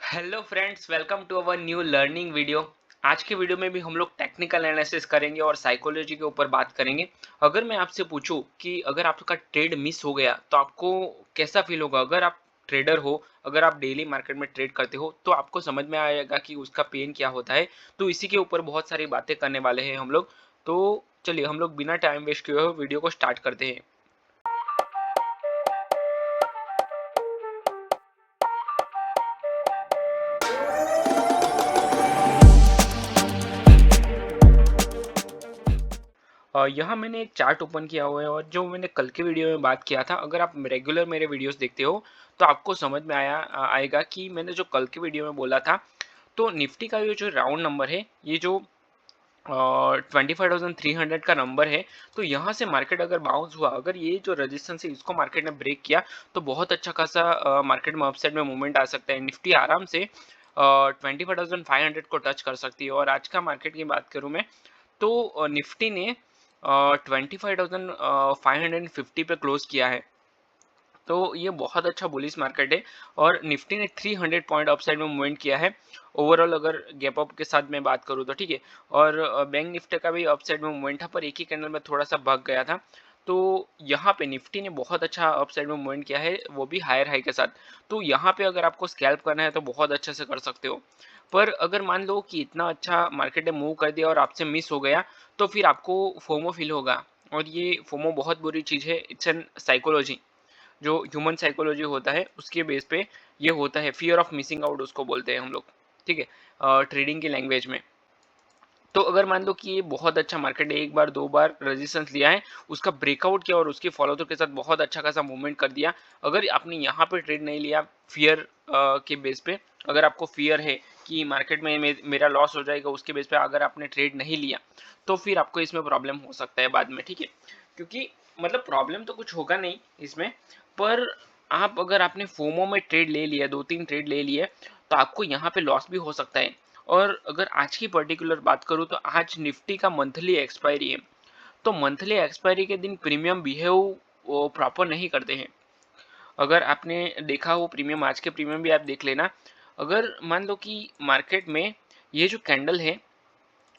Hello friends, welcome to our new learning video. आज के video में भी हम लोग टेक्निकल एनालिसिस करेंगे और साइकोलॉजी के ऊपर बात करेंगे। अगर मैं आपसे पूछूं कि अगर आपका ट्रेड मिस हो गया तो आपको कैसा फील होगा? अगर आप ट्रेडर हो, अगर आप डेली मार्केट में ट्रेड करते हो तो आपको समझ में आएगा कि उसका पेन क्या होता है। तो इसी के ऊपर बहुत सारी बातें करने वाले हैं हम लोग। तो चलिए हम लोग बिना टाइम वेस्ट किए हुए वीडियो को स्टार्ट करते हैं। यहाँ मैंने एक चार्ट ओपन किया हुआ है और जो मैंने कल के वीडियो में बात किया था, अगर आप रेगुलर मेरे वीडियोस देखते हो तो आपको समझ में आएगा कि मैंने जो कल के वीडियो में बोला था। तो निफ्टी का ये जो राउंड नंबर है, ये जो 25,300 का नंबर है, तो यहाँ से मार्केट अगर बाउंस हुआ, अगर ये जो रेजिस्टेंस है इसको मार्केट ने ब्रेक किया तो बहुत अच्छा खासा मार्केट में अपसाइड में मूवमेंट आ सकता है। निफ्टी आराम से 25,500 को टच कर सकती है। और आज का मार्केट की बात करूँ मैं, तो निफ्टी ने 25,550 पे क्लोज किया है। तो ये बहुत अच्छा बुलिश मार्केट है और निफ्टी ने 300 पॉइंट अपसाइड में मूवमेंट किया है ओवरऑल, अगर गैप अप के साथ मैं बात करूँ तो ठीक है। और बैंक निफ्टी का भी अपसाइड में मूवमेंट था, पर एक ही कैंडल में थोड़ा सा भाग गया था। तो यहाँ पे निफ्टी ने बहुत अच्छा अपसाइड में मूवमेंट किया है, वो भी हायर हाई के साथ। तो यहाँ पे अगर आपको स्कैल्प करना है तो बहुत अच्छे से कर सकते हो। पर अगर मान लो कि इतना अच्छा मार्केट ने मूव कर दिया और आपसे मिस हो गया, तो फिर आपको फोमो फील होगा। और ये फोमो बहुत बुरी चीज़ है, इट्स एन साइकोलॉजी। जो ह्यूमन साइकोलॉजी होता है उसके बेस पे ये होता है, फियर ऑफ मिसिंग आउट उसको बोलते हैं हम लोग, ठीक है, ट्रेडिंग की लैंग्वेज में। तो अगर मान लो कि ये बहुत अच्छा मार्केट है, एक बार दो बार रेजिस्टेंस लिया है, उसका ब्रेकआउट किया और उसके फॉलो थ्रू के साथ बहुत अच्छा खासा मूवमेंट कर दिया। अगर आपने यहाँ पे ट्रेड नहीं लिया फियर के बेस पे, अगर आपको फियर है कि मार्केट में मेरा लॉस हो जाएगा, उसके बेस पे अगर आपने ट्रेड नहीं लिया तो फिर आपको इसमें प्रॉब्लम हो सकता है बाद में, ठीक है। क्योंकि मतलब प्रॉब्लम तो कुछ होगा नहीं इसमें, पर आप अगर आपने फोमो में ट्रेड ले लिया, दो तीन ट्रेड ले लिए, तो आपको यहाँ पे लॉस भी हो सकता है। और अगर आज की पर्टिकुलर बात करूँ तो आज निफ्टी का मंथली एक्सपायरी है। तो मंथली एक्सपायरी के दिन प्रीमियम बिहेव प्रॉपर नहीं करते हैं। अगर आपने देखा हो प्रीमियम, आज के प्रीमियम भी आप देख लेना। अगर मान लो कि मार्केट में ये जो कैंडल है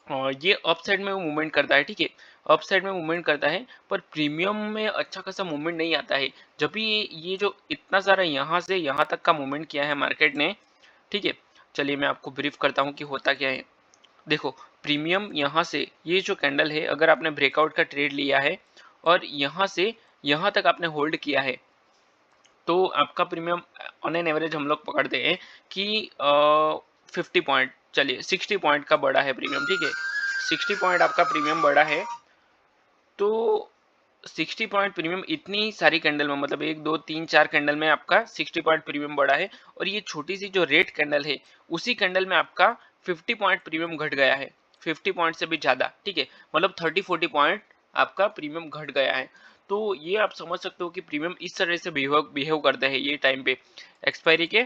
और ये अप साइड में मूवमेंट करता है, ठीक है, अप साइड में मूवमेंट करता है, पर प्रीमियम में अच्छा खासा मूवमेंट नहीं आता है। जब भी ये जो इतना सारा यहाँ से यहाँ तक का मूवमेंट किया है मार्केट ने, ठीक है। चलिए मैं आपको ब्रीफ करता हूँ कि होता क्या है। देखो, प्रीमियम यहाँ से ये जो कैंडल है, अगर आपने ब्रेकआउट का ट्रेड लिया है और यहाँ से यहाँ तक आपने होल्ड किया है, तो आपका प्रीमियम ऑन एन एवरेज हम लोग पकड़ते हैं कि 50 पॉइंट, चलिए 60 पॉइंट का बड़ा है प्रीमियम, ठीक है। 60 पॉइंट आपका प्रीमियम बड़ा है। तो 60 पॉइंट प्रीमियम इतनी सारी कैंडल में, मतलब एक दो तीन चार कैंडल में आपका 60 पॉइंट प्रीमियम बढ़ा है। और ये छोटी सी जो रेड कैंडल है, उसी कैंडल में आपका 50 पॉइंट प्रीमियम घट गया है, 50 पॉइंट से भी ज़्यादा, ठीक है। मतलब 30-40 पॉइंट आपका प्रीमियम घट गया है। तो ये आप समझ सकते हो कि प्रीमियम इस तरह से बिहेव बिहेव करता है ये टाइम पे एक्सपायरी के,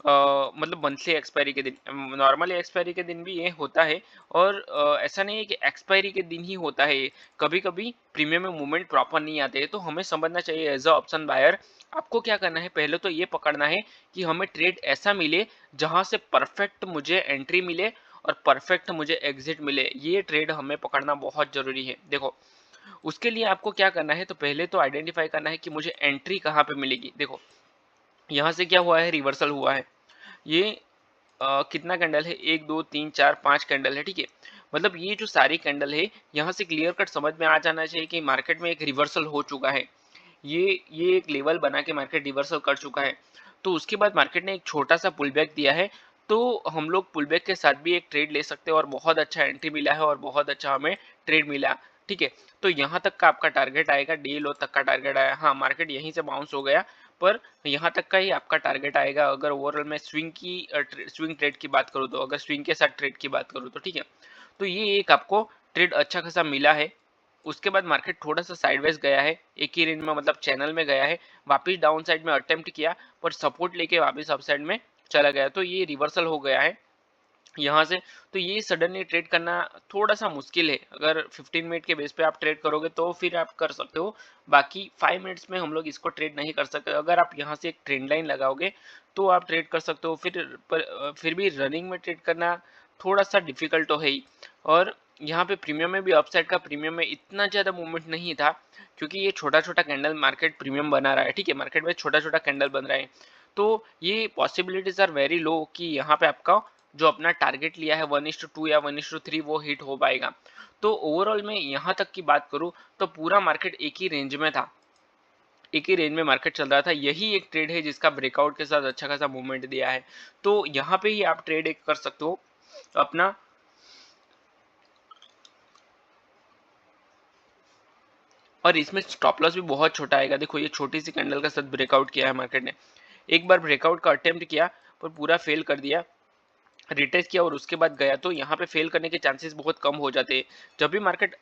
मतलब मंथली एक्सपायरी के दिन। नॉर्मली एक्सपायरी के दिन भी ये होता है। और ऐसा नहीं है कि एक्सपायरी के दिन ही होता है ये, कभी कभी प्रीमियम में मूवमेंट प्रॉपर नहीं आते हैं। तो हमें समझना चाहिए एज अ ऑप्शन बायर, आपको क्या करना है, पहले तो ये पकड़ना है कि हमें ट्रेड ऐसा मिले जहां से परफेक्ट मुझे एंट्री मिले और परफेक्ट मुझे एग्जिट मिले। ये ट्रेड हमें पकड़ना बहुत जरूरी है। देखो, उसके लिए आपको क्या करना है, तो पहले तो आइडेंटिफाई करना है कि मुझे एंट्री कहाँ पे मिलेगी। देखो, यहाँ से क्या हुआ है, रिवर्सल हुआ है। ये कितना कैंडल है, एक दो तीन चार पांच कैंडल है, ठीक है। मतलब ये जो सारी कैंडल है, यहाँ से क्लियर कट समझ में आ जाना चाहिए कि मार्केट में एक रिवर्सल हो चुका है। ये एक लेवल बना के मार्केट रिवर्सल कर चुका है। तो उसके बाद मार्केट ने एक छोटा सा पुल बैक दिया है। तो हम लोग पुल बैक के साथ भी एक ट्रेड ले सकते हैं और बहुत अच्छा एंट्री मिला है और बहुत अच्छा हमें ट्रेड मिला, ठीक है। तो यहाँ तक का आपका टारगेट आएगा, डे लो तक का टारगेट आया। हाँ, मार्केट यहीं से बाउंस हो गया, पर यहाँ तक का ही आपका टारगेट आएगा। अगर ओवरऑल मैं स्विंग ट्रेड की बात करूँ, तो अगर स्विंग के साथ ट्रेड की बात करूँ तो ठीक है। तो ये एक आपको ट्रेड अच्छा खासा मिला है। उसके बाद मार्केट थोड़ा सा साइडवेज गया है, एक ही रेंज में, मतलब चैनल में गया है, वापस डाउन साइड में अटेम्प्ट किया, पर सपोर्ट लेके वापस अप साइड में चला गया। तो ये रिवर्सल हो गया है। यहाँ से। तो ये सडनली ट्रेड करना थोड़ा सा मुश्किल है। अगर 15 मिनट के बेस पे आप ट्रेड करोगे तो फिर आप कर सकते हो, बाकी 5 मिनट्स में हम लोग इसको ट्रेड नहीं कर सकते। अगर आप यहाँ से एक ट्रेंड लाइन लगाओगे तो आप ट्रेड कर सकते हो, फिर भी रनिंग में ट्रेड करना थोड़ा सा डिफिकल्ट तो है ही। और यहाँ पे प्रीमियम में भी अपसाइड का प्रीमियम में इतना ज़्यादा मूवमेंट नहीं था, क्योंकि ये छोटा छोटा कैंडल मार्केट प्रीमियम बना रहा है, ठीक है, मार्केट में छोटा छोटा कैंडल बन रहा है। तो ये पॉसिबिलिटीज आर वेरी लो कि यहाँ पे आपका जो अपना टारगेट लिया है 1:2 या 1:3 वो हिट हो पाएगा। तो ओवरऑल मैं यहाँ तक की बात करूँ तो पूरा मार्केट एक ही रेंज में था, एक ही रेंज में मार्केट चल रहा था। यही एक ट्रेड है जिसका ब्रेकआउट के साथ अच्छा खासा मूवमेंट दिया है। तो यहाँ पे ही आप ट्रेड एक कर सकते हो अपना, और इसमें स्टॉप लॉस भी बहुत छोटा आएगा। देखो ये छोटी सी कैंडल का साथ ब्रेकआउट किया है मार्केट ने, एक बार ब्रेकआउट का अटेम्प्ट किया पर पूरा फेल कर दिया, रिटेस्ट किया और उसके बाद गया। तो यहाँ पे फेल करने के चांसेस बहुत कम हो जाते हैं। जब भी मार्केट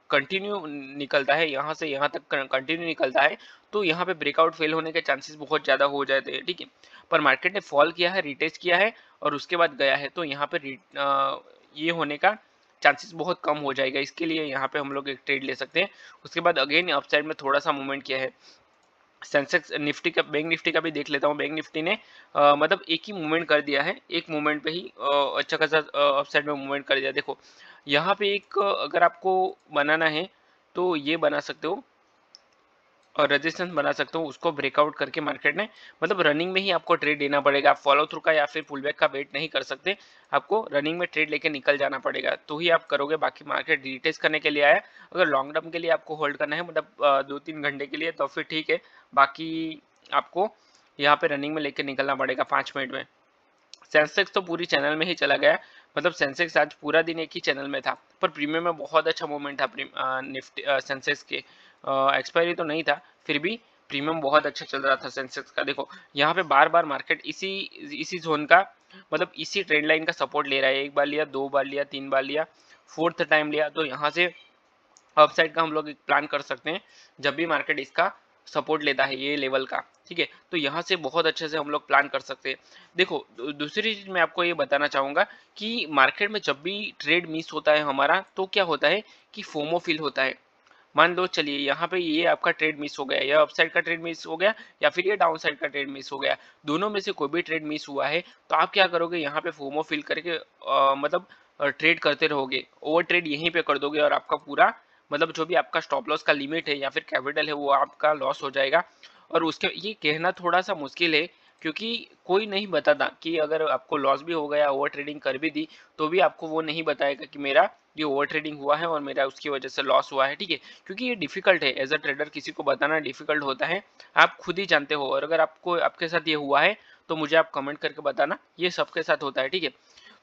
कंटिन्यू निकलता है, यहाँ से यहाँ तक कंटिन्यू निकलता है, तो यहाँ पे ब्रेकआउट फेल होने के चांसेस बहुत ज़्यादा हो जाते हैं, ठीक है। पर मार्केट ने फॉल किया है, रिटेस्ट किया है और उसके बाद गया है, तो यहाँ पे ये होने का चांसेस बहुत कम हो जाएगा। इसके लिए यहाँ पे हम लोग एक ट्रेड ले सकते हैं। उसके बाद अगेन अपसाइड में थोड़ा सा मूवमेंट किया है। सेंसेक्स निफ्टी का, बैंक निफ्टी का भी देख लेता हूँ। बैंक निफ्टी ने मतलब एक ही मूवमेंट कर दिया है, एक मूवमेंट पे ही अच्छा खासा अपसाइड में मूवमेंट कर दिया। देखो यहाँ पे एक अगर आपको बनाना है तो ये बना सकते हो और रेजिस्टेंस बना सकते हो, उसको ब्रेकआउट करके मार्केट ने, मतलब रनिंग में ही आपको ट्रेड लेना पड़ेगा। आप फॉलो थ्रू का या फिर पुल बैक का वेट नहीं कर सकते, आपको रनिंग में ट्रेड लेके निकल जाना पड़ेगा, तो ही आप करोगे। बाकी मार्केट रिटेस्ट करने के लिए आया, अगर लॉन्ग टर्म के लिए आपको होल्ड करना है, मतलब 2-3 घंटे के लिए, तो फिर ठीक है। बाकी आपको यहाँ पे रनिंग में लेके निकलना पड़ेगा 5 मिनट में। सेंसेक्स तो पूरी चैनल में ही चला गया, मतलब सेंसेक्स आज पूरा दिन एक ही चैनल में था, पर प्रीमियम में बहुत अच्छा मूवमेंट था। निफ्टी सेंसेक्स के एक्सपायरी तो नहीं था, फिर भी प्रीमियम बहुत अच्छा चल रहा था सेंसेक्स का। देखो यहाँ पे बार बार मार्केट इसी इसी जोन का, मतलब इसी ट्रेंड लाइन का सपोर्ट ले रहा है। एक बार लिया, 2 बार लिया, 3 बार लिया, फोर्थ टाइम लिया, तो यहाँ से अपसाइड का हम लोग एक प्लान कर सकते हैं जब भी मार्केट इसका सपोर्ट लेता है ये लेवल का, ठीक है। तो यहाँ से बहुत अच्छे से हम लोग प्लान कर सकते हैं। देखो दूसरी चीज मैं आपको ये बताना चाहूंगा कि मार्केट में जब भी ट्रेड मिस होता है हमारा, तो क्या होता है कि फोमो फील होता है। मान लो चलिए यहाँ पे ये आपका ट्रेड मिस हो गया, या अपसाइड का ट्रेड मिस हो गया, या फिर ये डाउन साइड का ट्रेड मिस हो गया, दोनों में से कोई भी ट्रेड मिस हुआ है, तो आप क्या करोगे, यहाँ पे फोमो फील करके मतलब ट्रेड करते रहोगे, ओवर ट्रेड यहीं पे कर दोगे और आपका पूरा, मतलब जो भी आपका स्टॉप लॉस का लिमिट है या फिर कैपिटल है वो आपका लॉस हो जाएगा। और उसके ये कहना थोड़ा सा मुश्किल है, क्योंकि कोई नहीं बताता कि अगर आपको लॉस भी हो गया, ओवर ट्रेडिंग कर भी दी, तो भी आपको वो नहीं बताएगा कि मेरा ये ओवर ट्रेडिंग हुआ है और मेरा उसकी वजह से लॉस हुआ है, ठीक है। क्योंकि ये डिफिकल्ट है, एज अ ट्रेडर किसी को बताना डिफिकल्ट होता है, आप खुद ही जानते हो। और अगर आपको आपके साथ ये हुआ है तो मुझे आप कमेंट करके बताना, ये सबके साथ होता है, ठीक है।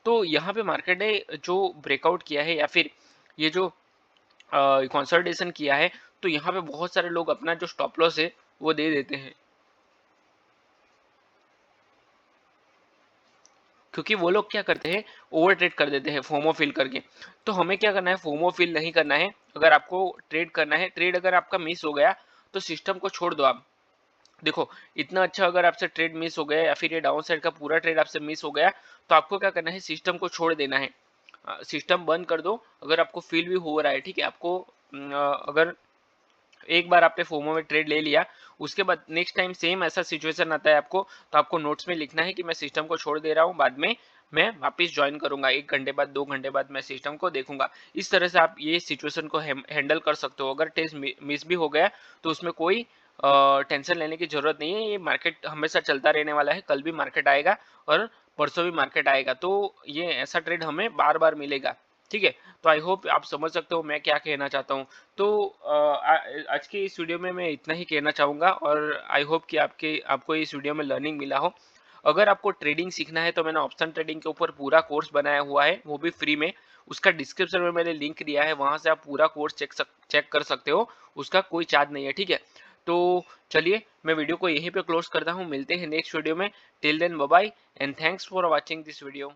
तो यहाँ पे मार्केट ने जो ब्रेकआउट किया है या फिर ये जो कंसोलिडेशन किया है, तो यहाँ पे बहुत सारे लोग अपना जो स्टॉप लॉस है वो दे देते हैं, क्योंकि वो लोग क्या करते हैं, ओवर ट्रेड कर देते हैं फोमो फील करके। तो हमें क्या करना है, फोमो फील नहीं करना है। अगर आपको ट्रेड करना है, ट्रेड अगर आपका मिस हो गया तो सिस्टम को छोड़ दो आप। देखो इतना अच्छा अगर आपसे ट्रेड मिस हो गया या फिर ये डाउन साइड का पूरा ट्रेड आपसे मिस हो गया, तो आपको क्या करना है, सिस्टम को छोड़ देना है, सिस्टम बंद कर दो। अगर आपको फील भी हो रहा है, ठीक है, आपको अगर एक बार आपने फोमो में ट्रेड ले लिया, उसके बाद नेक्स्ट टाइम सेम ऐसा सिचुएशन आता है आपको, तो आपको नोट्स में लिखना है कि मैं सिस्टम को छोड़ दे रहा हूँ, बाद में मैं वापस ज्वाइन करूंगा, 1 घंटे बाद, 2 घंटे बाद मैं सिस्टम को देखूंगा। इस तरह से आप ये सिचुएशन को हैंडल कर सकते हो। अगर टेस्ट मिस भी हो गया तो उसमें कोई टेंशन लेने की जरूरत नहीं है। ये मार्केट हमेशा चलता रहने वाला है, कल भी मार्केट आएगा और परसों भी मार्केट आएगा, तो ये ऐसा ट्रेड हमें बार बार मिलेगा, ठीक है। तो आई होप आप समझ सकते हो मैं क्या कहना चाहता हूँ। तो आज के इस वीडियो में मैं इतना ही कहना चाहूँगा, और आई होप कि आपको इस वीडियो में लर्निंग मिला हो। अगर आपको ट्रेडिंग सीखना है तो मैंने ऑप्शन ट्रेडिंग के ऊपर पूरा कोर्स बनाया हुआ है, वो भी फ्री में। उसका डिस्क्रिप्शन में मैंने लिंक दिया है, वहां से आप पूरा कोर्स चेक कर सकते हो, उसका कोई चार्ज नहीं है, ठीक है। तो चलिए मैं वीडियो को यहीं पे क्लोज करता हूँ, मिलते हैं नेक्स्ट वीडियो में। Till then bye bye and thanks for watching this video.